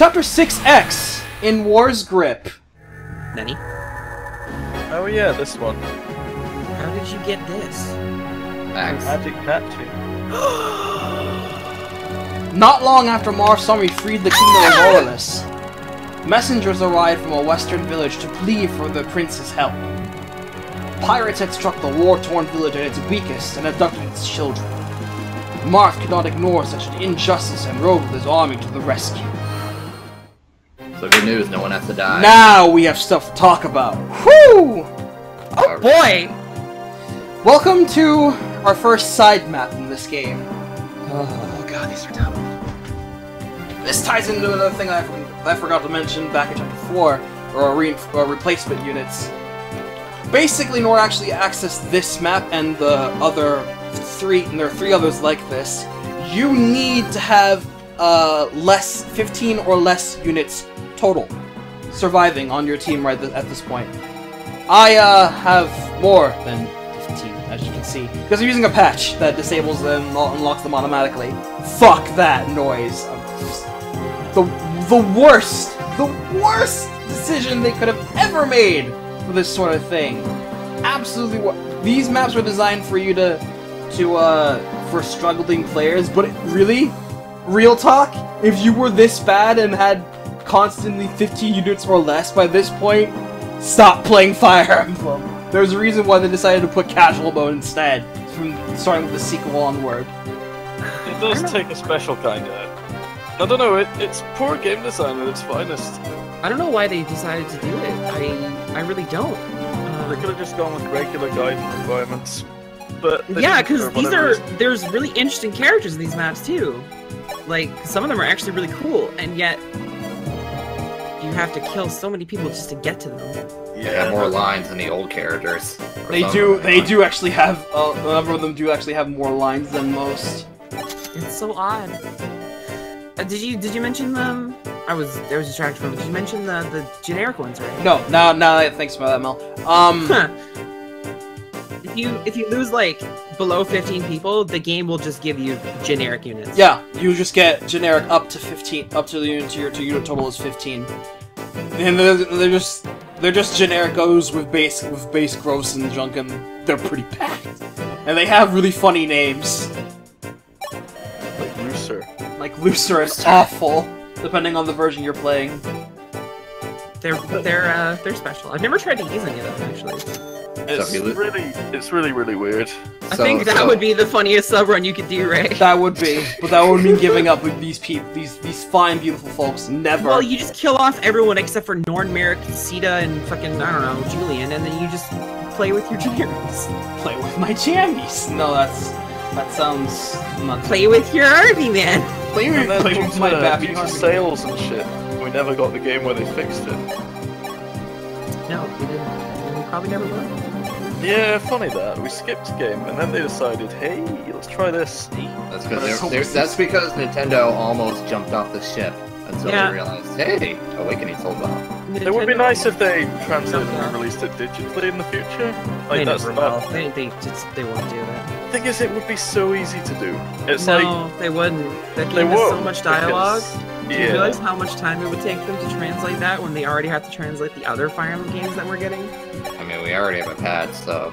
Chapter 6X in War's Grip. Nani? Oh yeah, this one. How did you get this? Magic patching. Not long after Marsami freed the kingdom of Orlis, messengers arrived from a western village to plead for the prince's help. Pirates had struck the war-torn village at its weakest and abducted its children. Marth could not ignore such an injustice and rode with his army to the rescue. So good news, no one has to die. Now we have stuff to talk about. Whew! Oh boy! Welcome to our first side map in this game. Oh god, these are dumb. This ties into another thing I forgot to mention back in Chapter 4, or replacement units. Basically, in order to actually access this map and the other three, and there are 3 others like this, you need to have 15 or less units total surviving on your team right at this point. I have more than 15, as you can see, because I'm using a patch that disables them and unlocks them automatically. Fuck that noise. The worst decision they could have ever made for this sort of thing. Absolutely. These maps were designed for you for struggling players, but really, real talk, if you were this bad and had constantly 15 units or less by this point, stop playing Fire Emblem. There's a reason why they decided to put casual mode instead, from starting with the sequel onward. It does take a special kind of... I don't know, it's poor game design at its finest. I don't know why they decided to do it. I really don't. They could have just gone with regular guidance environments. But yeah, because there's really interesting characters in these maps too. Like, some of them are actually really cool, and yet you have to kill so many people just to get to them. Yeah, they have more lines than the old characters. They do actually have, a number of them do actually have more lines than most. It's so odd. Did you mention them? I was distracted from. Did you mention the generic ones, right? No, thanks for that, Mel. If you lose like below 15 people, the game will just give you generic units. Yeah, you just get generic up to 15, up to the unit your unit total is 15, and they're just genericos with base growths and junk, and they're pretty packed, and they have really funny names. Like Looser and Awful, depending on the version you're playing. They're special. I've never tried to use any of them actually. It's really weird. I think that would be the funniest subrun you could do, Ray. That would be, but that would mean giving up with these fine, beautiful folks. Never. Well, you just kill off everyone except for Norn, Merrick, Sita, and fucking, I don't know, Julian, and then you just play with your jammies. Play with my jammies. No, that sounds not. Play with your army, man. Play with my baby army. Sales and shit. We never got the game where they fixed it. No, we didn't. We probably never will. Yeah, funny that. We skipped a game, and then they decided, hey, let's try this. That's because Nintendo almost jumped off the ship until they realized, hey, Awakening sold well. It would be nice if they translated and released it digitally in the future. Like, they won't do that. The thing is, it would be so easy to do. It's they wouldn't. That game has so much dialogue. Do you realize how much time it would take them to translate that when they already have to translate the other Fire Emblem games that we're getting? I mean, we already have a patch, so...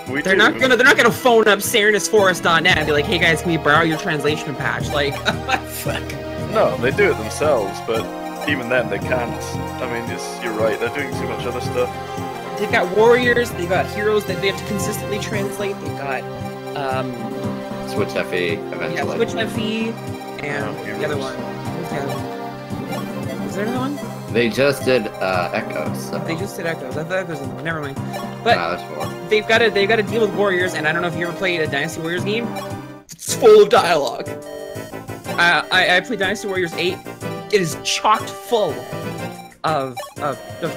They're not gonna phone up SarenusForest.net and be like, hey guys, can we borrow your translation patch? Like, fuck. No, they do it themselves, but even then they can't. I mean, you're right, they're doing too much other stuff. They've got warriors, they've got heroes that they have to consistently translate, they've got, Switch FE, eventually. Yeah, Switch FE, and the other one. Is there another one? They just did Echoes. So. They just did Echoes. I thought there's another one. Never mind. But there's 4. They've got to deal with warriors, and I don't know if you ever played a Dynasty Warriors game. It's full of dialogue. I played Dynasty Warriors 8. It is chocked full of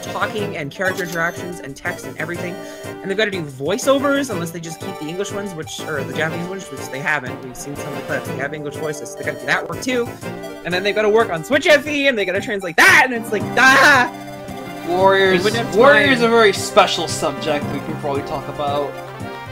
talking and character interactions and text and everything. And they've got to do voiceovers unless they just keep the English ones, or the Japanese ones, which they haven't. We've seen some of the clips. They have English voices, so they got to do that work too. And then they've got to work on Switch FE, and they got to translate that, and it's like, Warriors is a very special subject we can probably talk about.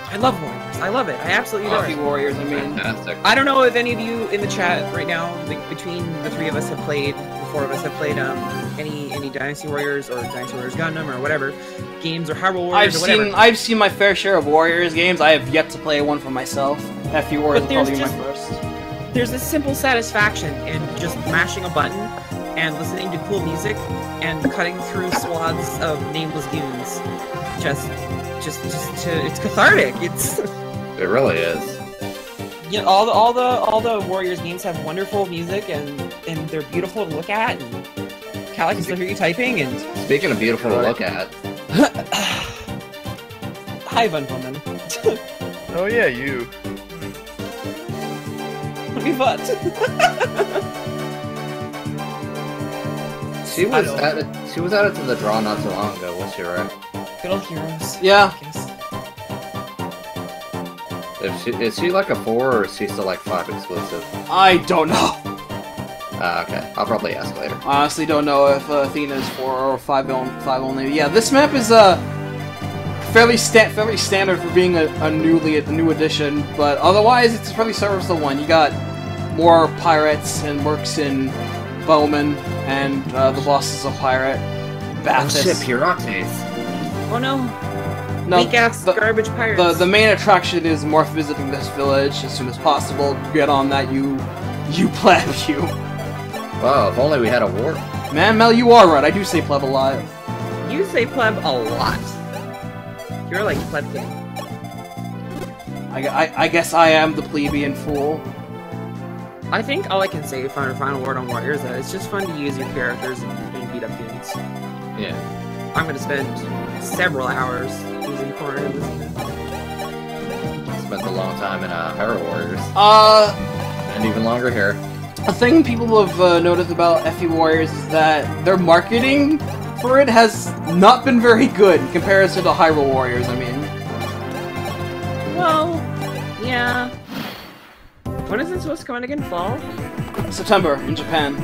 I love Warriors. I love it. I absolutely adore Coffee it. Warriors, I mean. Fantastic. I don't know if any of you in the chat right now, like, between the three of us have played, the four of us have played any Dynasty Warriors or Dynasty Warriors Gundam or whatever games or Hyrule Warriors or whatever. I've seen my fair share of Warriors games. I have yet to play one for myself. FE Warriors will there's probably be my just- first. There's this simple satisfaction in just mashing a button and listening to cool music and cutting through swaths of nameless goons. It's cathartic. It's It really is. you know, all the Warriors games have wonderful music and they're beautiful to look at, and Cal, I can still hear you typing. And Speaking of beautiful to look at, hi, voman. Oh yeah, you. What be fun. she was added to the draw not too long ago, was she, right? Good old heroes. Yeah. I guess. Is she like a 4 or is she still like 5 exclusive? I don't know. Okay, I'll probably ask later. I honestly don't know if Athena is 4 or 5 only. Yeah, this map is fairly standard for being a new addition, but otherwise it's pretty serviceable one. You got more pirates and works in Bowman, and the boss is a pirate. Bathis. Oh shit, Pirates. Oh no. No, Weak ass garbage pirates. the main attraction is Morph visiting this village as soon as possible. Get on that, you pleb, you. Wow, if only we had a war. Man, Mel, you are right. I do say pleb a lot. You say pleb a lot. You're like pleb king. I guess I am the plebeian fool. I think all I can say for our final word on Warriors is that it's just fun to use your characters and beat up dudes. Yeah. I'm gonna spend several hours using Corner in this game. Spent a long time in Hyrule Warriors. And even longer here. A thing people have noticed about FE Warriors is that their marketing for it has not been very good in comparison to Hyrule Warriors, I mean. Well, yeah. When is it supposed to come out again? Fall? September in Japan.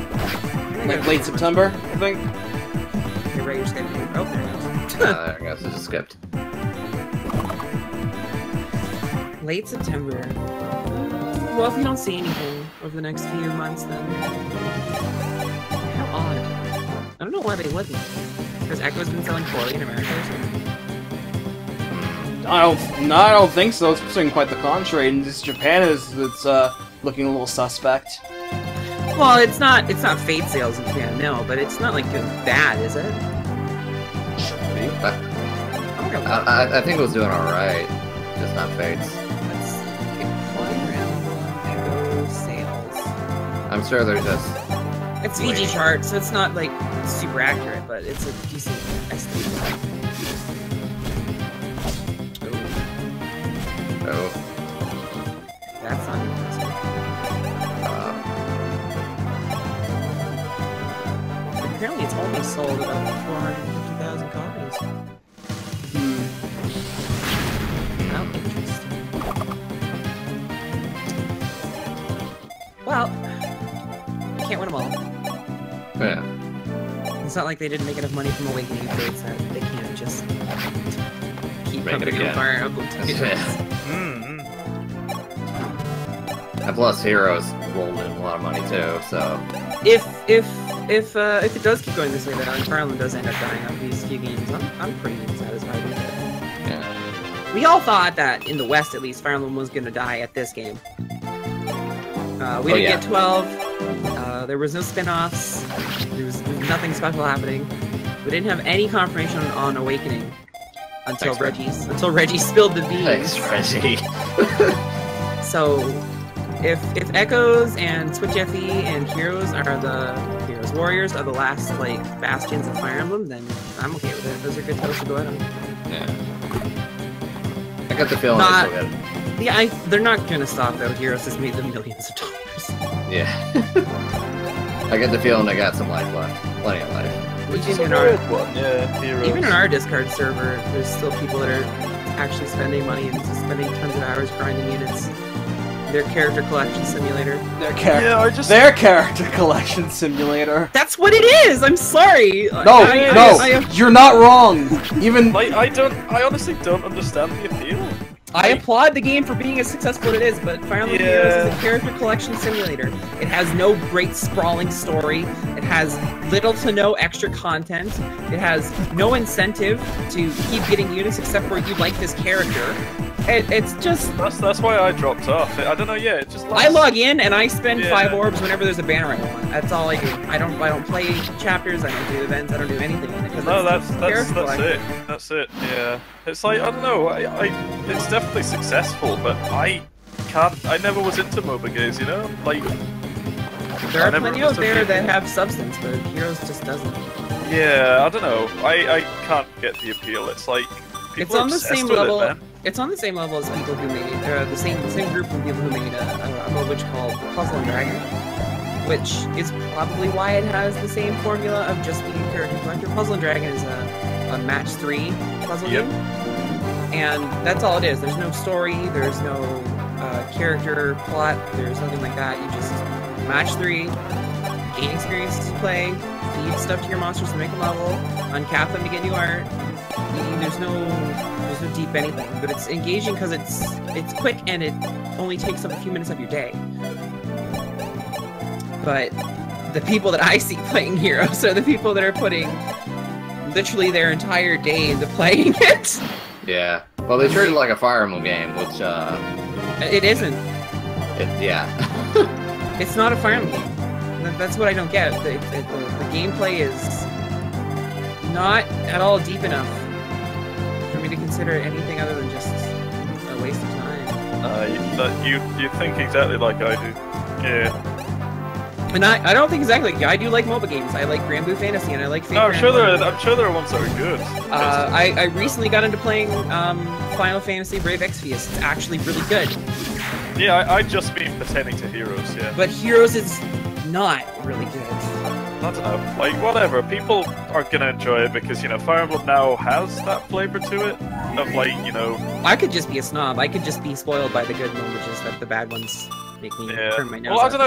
Like late September, I think. Okay, right, you're skipping. Oh, there it is. I guess it just skipped. Late September. Well, if we don't see anything over the next few months, then... How odd. I don't know why they wouldn't. Because Echo's been selling poorly in America or something. I don't think so. It's doing quite the contrary. And this Japan it's looking a little suspect. Well, it's not Fate sales in Japan, no, but it's not like doing bad, is it? Should be. I think it was doing alright. Just not Fates. Let's see. Fire Emblem Echo sales. I'm sure they're just... It's VG chart, so it's not like super accurate, but it's a decent estimate. Oh. That's not impressive. Apparently it's only sold about 450,000 copies. How interesting. Well, you can't win them all. Yeah. It's not like they didn't make enough money from Awakening Fates that they can't just keep Make it pumping again. out Fire Emblem titles. And plus, Heroes rolled in a lot of money too, so... If it does keep going this way, then Fire Emblem does end up dying out of these few games, I'm pretty satisfied with it. Yeah. We all thought that, in the West at least, Fire Emblem was gonna die at this game. We didn't get 12, there was no spin-offs, there was nothing special happening. We didn't have any confirmation on Awakening until Reggie spilled the beans. Thanks, Reggie. So, if Echoes and Switch FE and Heroes Warriors are the last, like, bastions of Fire Emblem, then I'm okay with it. Those are good titles to go out on. Yeah. I got the feeling Not- they're still good. Yeah, they're not gonna stop, though. Heroes has made them millions of dollars. Yeah. I get the feeling they got some life left. Plenty of life. Which is Even a in our- weird one, yeah. Heroes. Even in our Discord server, there's still people that are actually spending money and spending tons of hours grinding units. Their character collection simulator. Their character. Yeah, I just... Their character collection simulator. That's what it is! I'm sorry! No, you're not wrong. Even I honestly don't understand the appeal. I applaud the game for being as successful as it is, but Fire Emblem Heroes is a character collection simulator. It has no great sprawling story. It has little to no extra content. It has no incentive to keep getting units except for you like this character. It's just... That's why I dropped off. I don't know, yeah, it just... I log in and I spend 5 orbs whenever there's a banner I want. That's all I do. I don't play chapters, I don't do events, I don't do anything. No, that's it. That's it, yeah. It's like, I don't know, it's definitely successful, but I never was into MOBA games, you know? Like... There are plenty out there that have substance, but Heroes just doesn't. Yeah, I don't know. I can't get the appeal. It's like... It's on the same level. It's on the same level as people who made the same group of people who made a MOBA called Puzzle and Dragon, which is probably why it has the same formula of just being a character collector. Puzzle and Dragon is a match 3 puzzle game, and that's all it is. There's no story. There's no character plot. There's nothing like that. You just match 3, gain experience to play, feed stuff to your monsters to make a level, uncap them to get new art. There's no deep anything, but it's engaging because it's quick and it only takes up a few minutes of your day. But the people that I see playing Heroes are the people that are putting literally their entire day into playing it. Yeah. Well, they treat it like a Fire Emblem game, which it isn't. Yeah. It's not a Fire Emblem game. That's what I don't get. The gameplay is not at all deep enough for me to consider it anything other than just a waste of time. You think exactly like I do. Yeah. And I don't think exactly. I do like MOBA games. I like Grand Blue Fantasy and I like. I'm sure there are ones that are good. I recently got into playing Final Fantasy Brave Exvius. It's actually really good. Yeah, I just been pertaining to Heroes. Yeah. But Heroes is not really good. I don't know, like, whatever, people are gonna enjoy it because, you know, Fire Emblem now has that flavor to it, of, like, you know... I could just be a snob, I could just be spoiled by the good languages that the bad ones make me turn my nose Well, I don't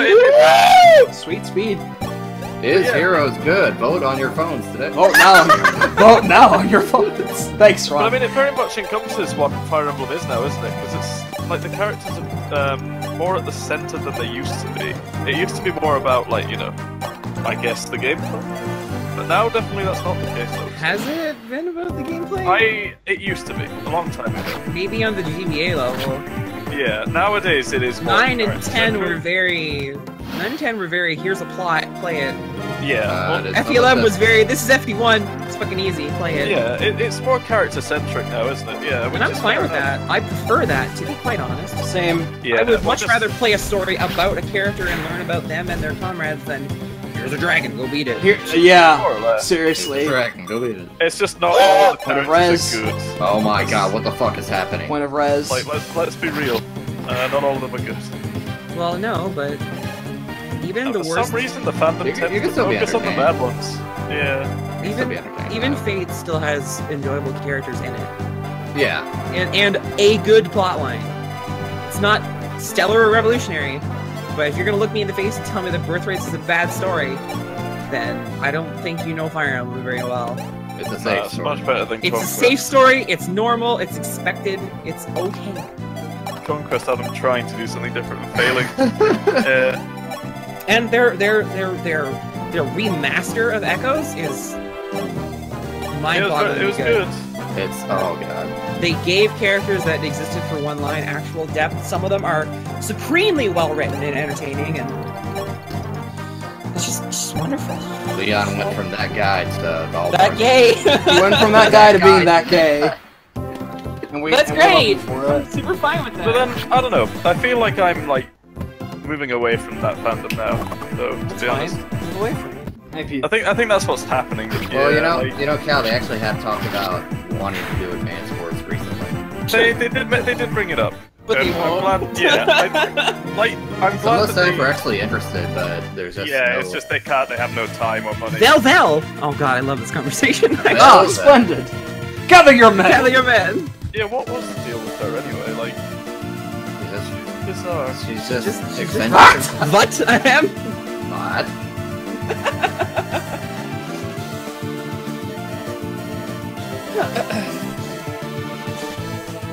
know, Sweet speed. Is Heroes good? Vote on your phones today. Vote now on your phones. Thanks, Ron. But I mean, it very much encompasses what Fire Emblem is now, isn't it? Because it's, like, the characters are more at the center than they used to be. It used to be more about, like, you know, I guess the gameplay, but now definitely that's not the case. Though. Has it been about the gameplay? It used to be a long time ago. Maybe on the GBA level. Yeah, nowadays it is. 9 and 10 were very. 9 and 10 were very. Here's a plot. Play it. Yeah. FE11 was very. This is FE1. It's fucking easy. Play it. Yeah, it's more character centric now, isn't it? Yeah. And I'm fine with that. I prefer that, to be quite honest. Same. Yeah. I would much rather play a story about a character and learn about them and their comrades than. Here's a dragon, go beat it. Yeah, seriously. Dragon, go beat it. It's just not all the characters are good. Oh my god, what the fuck is happening? Point of res. Like, let's be real. Not all of them are good. Well, no, but even the worst. For some reason, the fandom tends to focus on the bad ones. Yeah. Even Fate still has enjoyable characters in it. Yeah. And a good plotline. It's not stellar or revolutionary. But if you're gonna look me in the face and tell me that Birthrights is a bad story, then I don't think you know Fire Emblem very well. It's a safe story. Much better than It's Conquest. a safe story, it's normal, it's expected, it's okay. Conquest had them trying to do something different and failing. And their remaster of Echoes is mind-bogglingly It was good. It's, oh god. They gave characters that existed for one line actual depth. Some of them are supremely well written and entertaining, and it's just wonderful. Leon went from that guy to all that gay. He went from that guy to being that gay. That's great. I'm super fine with that. But then I don't know. I feel like I'm like moving away from that fandom now. Though, to be honest, move away from it. I think that's what's happening. Well, you know, Cal, they actually have talked about wanting to do advanced wars recently. They did bring it up. But they I'm glad. won't. Yeah, I'm Some glad of the staff are actually interested, but there's just it's just they have no time or money. Vel! Oh god, I love this conversation. Oh, splendid! Gather your men! Gather your men! Yeah, what was the deal with her anyway? Like, she's bizarre. She's just eccentric. What? I am? What?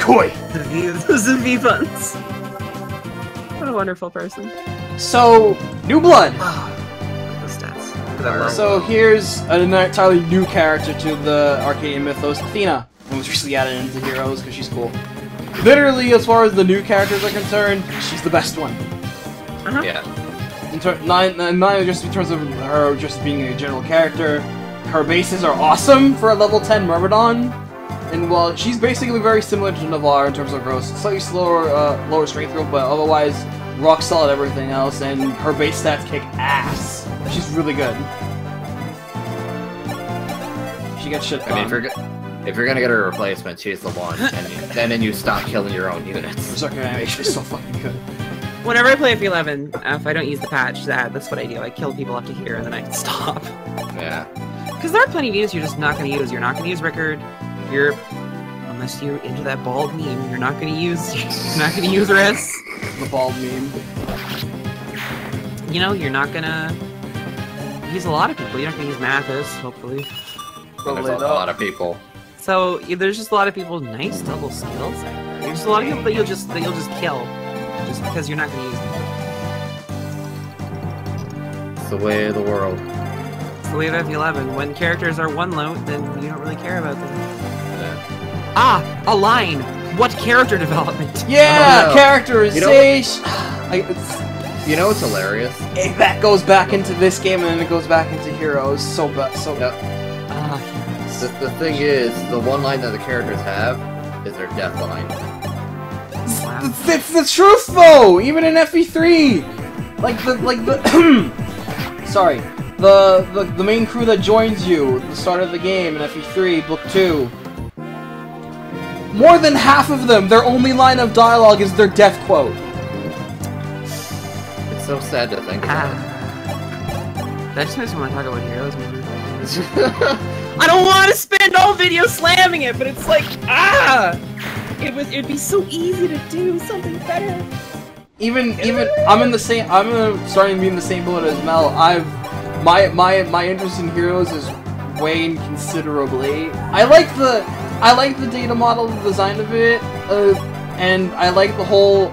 Koi. The V buns. What a wonderful person. So, New Blood. The stats. So here's an entirely new character to the Arcadian mythos, Athena. And was recently added into Heroes because she's cool. Literally, as far as the new characters are concerned, she's the best one. Yeah. Not just in terms of her just being a general character. Her bases are awesome for a level 10 Myrmidon. And while she's basically very similar to Navarre in terms of growth, slightly slower, lower strength growth, but otherwise rock solid everything else, and her base stats kick ass. She's really good. She gets shit done. I mean, if you're gonna get a replacement, she's the one, and then you stop killing your own units. Berserker animation is so fucking good. Whenever I play F11, if I don't use the patch, that's what I do. I kill people up to here and then I stop. Yeah. Because there are plenty of units you're just not going to use. You're not going to use Rickard. Unless you're into that bald meme, you're not going to use. You're not going to use Riss. The bald meme. You know, you're not going to use a lot of people. You're not going to use Mathis, hopefully. There's a lot of people. So there's just a lot of people with nice double skills. There's just a lot of people that you'll just kill, just because you're not going to use them. It's the way of the world. It's the way of F11. When characters are one note, then you don't really care about them. Yeah. Ah, a line. What character development? Yeah, characterization. You know what's hilarious? That goes back into this game and then it goes back into Heroes. So Yep. Heroes. The thing is, the one line that the characters have is their death line. Wow. It's the truth though, even in FE3. Sorry. The main crew that joins you at the start of the game in FE3, Book 2. More than half of them, their only line of dialogue is their death quote. It's so sad to think about. That just makes me want to talk about Heroes movie. I don't want to spend all video slamming it, but it's like, it'd be so easy to do something better. Even I'm starting to be in the same boat as Mel. My interest in Heroes is waned considerably. I like the data model, the design of it, and I like the whole.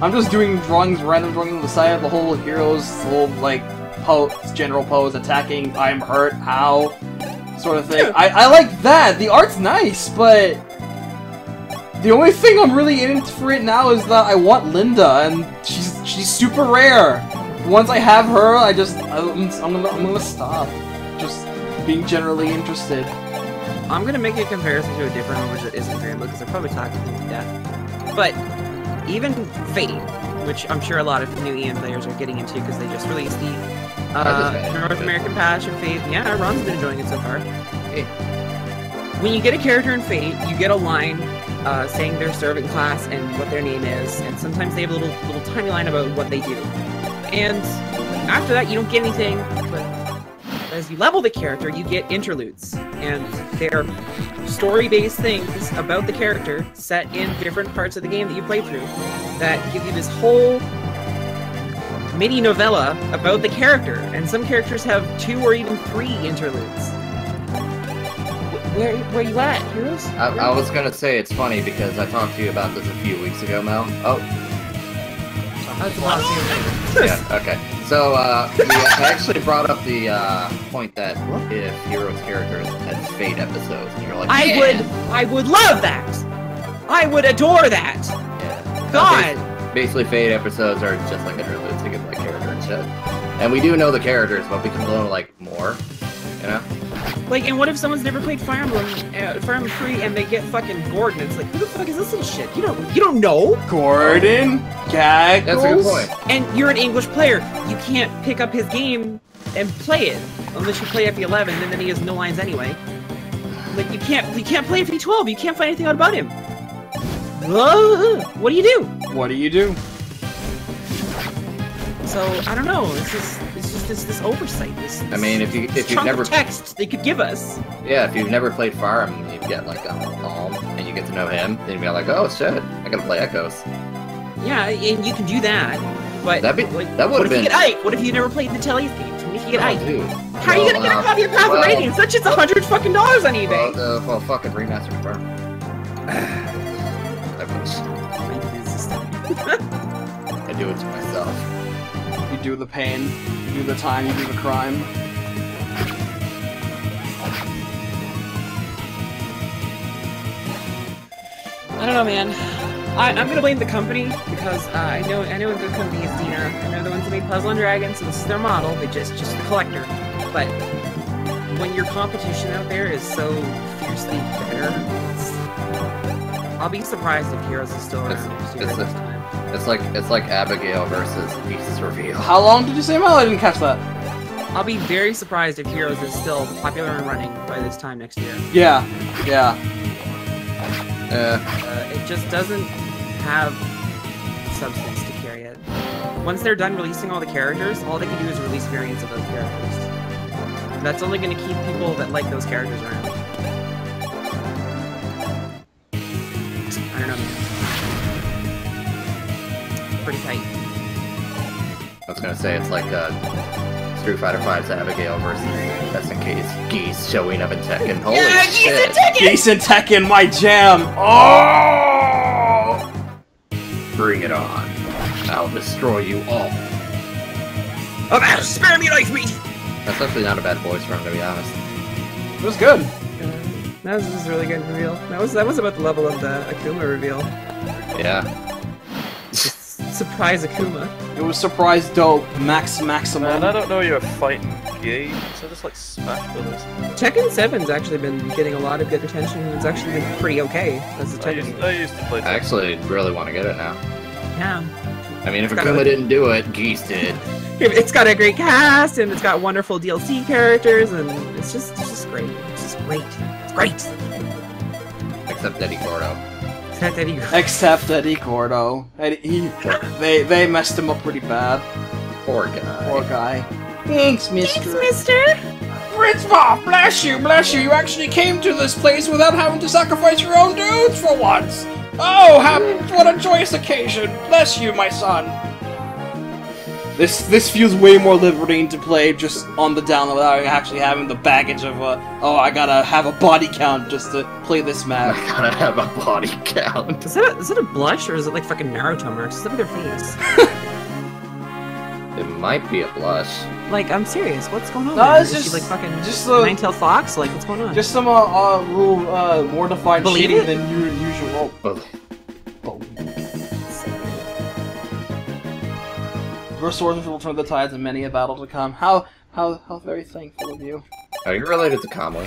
I'm just doing random drawings on the side of the whole Heroes, whole like general pose, attacking, I'm hurt, how, sort of thing. I like that. The art's nice, but the only thing I'm really in for it now is that I want Linda, and she's super rare. Once I have her, I'm gonna stop just being generally interested. I'm gonna make a comparison to a different one, which isn't very good, because I'm probably talking to death. But even Fate, which I'm sure a lot of new EN players are getting into because they just released the North American patch of Fate. Yeah, Ron's been enjoying it so far. Hey. When you get a character in Fate, you get a line saying their servant class and what their name is, and sometimes they have a little tiny line about what they do. And after that, you don't get anything, but as you level the character, you get interludes, and they're story-based things about the character set in different parts of the game that you play through that give you this whole mini novella about the character, and some characters have 2 or even 3 interludes. Where you at, Heroes? I was gonna say it's funny because I talked to you about this a few weeks ago, Mel. Oh. That's a Yeah, okay. So, I actually brought up the point that if Heroes characters had Fate episodes, and you're like, I would love that! I would adore that! Yeah. God! Basically, Fate episodes are just like interludes to give that character and shit. And we do know the characters, but we can learn, like, more, you know? Like, and what if someone's never played Fire Emblem 3 and they get fucking Gordon? It's like, who the fuck is this little shit? You don't know. Gordon, Gaggles. That's a good point. And you're an English player. You can't pick up his game and play it unless you play FE11, and then he has no lines anyway. Like, you can't play FE12. You can't find anything out about him. What do you do? What do you do? So I don't know. It's just this oversight. I mean, if you've never text they could give us. Yeah, if you've never played Fire Emblem, you get like a Alm, and you get to know him, then you'd be like, oh shit, I gotta play Echoes. Yeah, and you can do that. But that would have been. If you get Ike? What if you never played the Telly's games? What if you get Ike? Dude. How are you gonna get a copy of Path of Radiance? That's just $100 fucking on eBay. Well, fucking remaster confirmed. I do it to myself. You do the pain, you do the time, you do the crime. I don't know, man. I'm gonna blame the company because I know a good company is Athena, and they're the ones that made Puzzle and Dragons, so this is their model. They just the collector. But when your competition out there is so fiercely better, I'll be surprised if Heroes is still around next year at this time. It's like Abigail versus Beast's Reveal. How long did you say, Mel? I didn't catch that. I'll be very surprised if Heroes is still popular and running by this time next year. Yeah. It just doesn't have substance to carry it. Once they're done releasing all the characters, all they can do is release variants of those characters. That's only going to keep people that like those characters around. I don't know, man. Pretty tight. I was gonna say it's like Street Fighter V's Abigail versus SNK's Geese showing up in Tekken. Holy shit! Geese and Tekken, my jam! Oh! Bring it on. I'll destroy you all. Oh, spare me life, meat! That's actually not a bad voice for him, to be honest. It was good. That was a really good reveal. That was about the level of the Akuma reveal. Yeah. Surprise Akuma. It was surprise dope. Maximum. Man, I don't know you're fighting games. I just like Smash Brothers. Tekken 7's actually been getting a lot of good attention. It's actually been pretty okay as a Tekken. I used to play Tekken. I actually really want to get it now. Yeah. I mean, if Akuma didn't do it, Geese did. It's got a great cast, and it's got wonderful DLC characters, and it's just great. It's just great. It's great. Except Eddie Gordo. Except Eddie Gordo. They messed him up pretty bad. Poor guy. Poor guy. Thanks, mister. Thanks, mister. Fritzma, bless you, bless you. You actually came to this place without having to sacrifice your own dudes for once. Oh, what a joyous occasion. Bless you, my son. This feels way more liberating to play just on the download without actually having the baggage of oh, I gotta have a body count just to play this map. I gotta have a body count. Is that a blush, or is it like fucking Naruto marks? Is that with their face? It might be a blush. Like, I'm serious. What's going on? No, it's Is just she like fucking just nine-tailed fox? Like, what's going on? Just some little more defined Believe shading it? than usual. Your swords will turn the tides of many a battle to come. How very thankful of you. Are you related to Kamui?